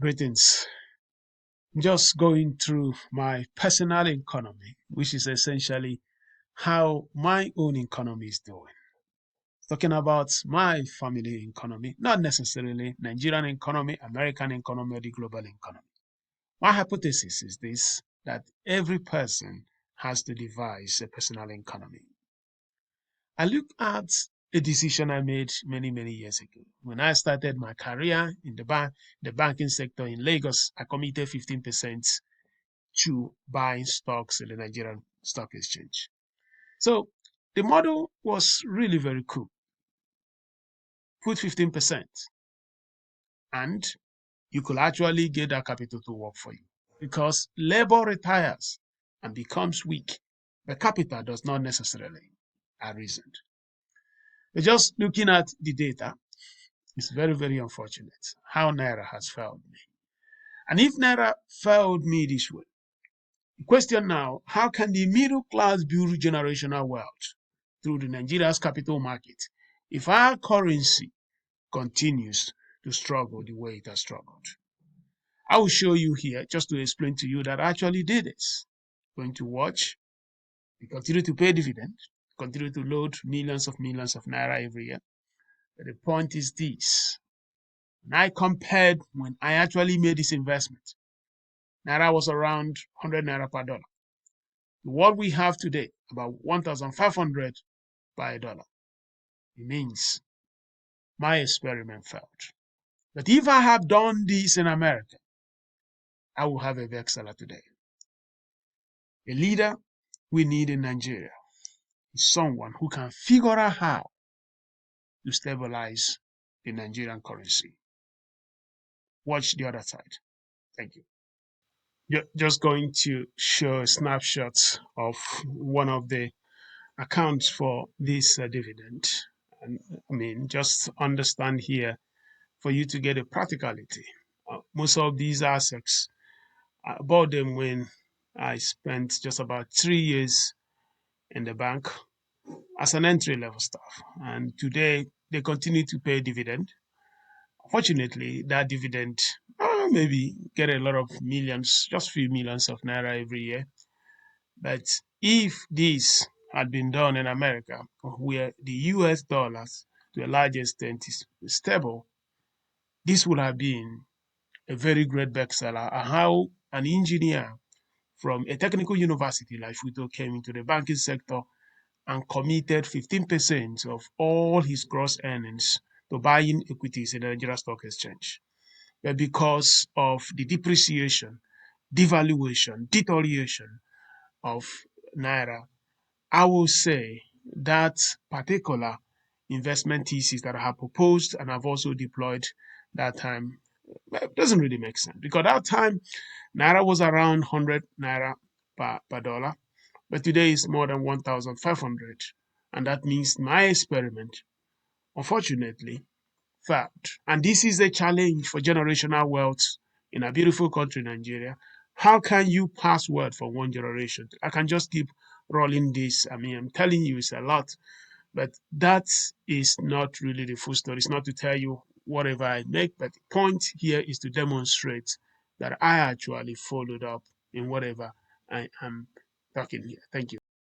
Greetings. I'm just going through my personal economy, which is essentially how my own economy is doing. Talking about my family economy, not necessarily Nigerian economy, American economy, or the global economy. My hypothesis is this that every person has to devise a personal economy. I look at a decision I made many years ago. When I started my career in the banking sector in Lagos, I committed 15% to buying stocks in the Nigerian Stock Exchange. So the model was really very cool. Put 15%, and you could actually get that capital to work for you because labor retires and becomes weak. The capital does not necessarily arisen. But just looking at the data, it's very unfortunate how Naira has failed me. And if Naira failed me this way, the question now, how can the middle class build generational wealth through the Nigeria's capital market if our currency continues to struggle the way it has struggled? I will show you here just to explain to you that I actually did this. Going to watch, we continue to pay dividend, continue to load millions of naira every year. But the point is this. When I compared when I actually made this investment, Naira was around 100 Naira per dollar. What we have today, about 1,500 by a dollar. It means my experiment failed. But if I have done this in America, I will have a Vexala today. A leader we need in Nigeria is someone who can figure out how to stabilize the Nigerian currency. Watch the other side. Thank you. Just going to show a snapshot of one of the accounts for this dividend. And I mean, just understand here for you to get a practicality. Most of these assets, I bought them when I spent just about 3 years in the bank as an entry level staff. And today they continue to pay dividend. Fortunately, that dividend maybe get a lot of millions, just few millions of naira every year. But if this had been done in America, where the US dollars to a large extent is stable, this would have been a very great bestseller. How an engineer from a technical university like Futo came into the banking sector and committed 15% of all his gross earnings to buying equities in the Nigeria Stock Exchange. But because of the depreciation, devaluation, deterioration of Naira, I will say that particular investment thesis that I have proposed and I've also deployed that time doesn't really make sense because that time Naira was around 100 Naira per dollar, but today it's more than 1,500. And that means my experiment, unfortunately, failed. And this is a challenge for generational wealth in a beautiful country, Nigeria. How can you pass word from one generation? I can just keep rolling this. I mean, I'm telling you, it's a lot, but that is not really the full story. It's not to tell you whatever I make, but the point here is to demonstrate that I actually followed up in whatever I am talking here. Thank you.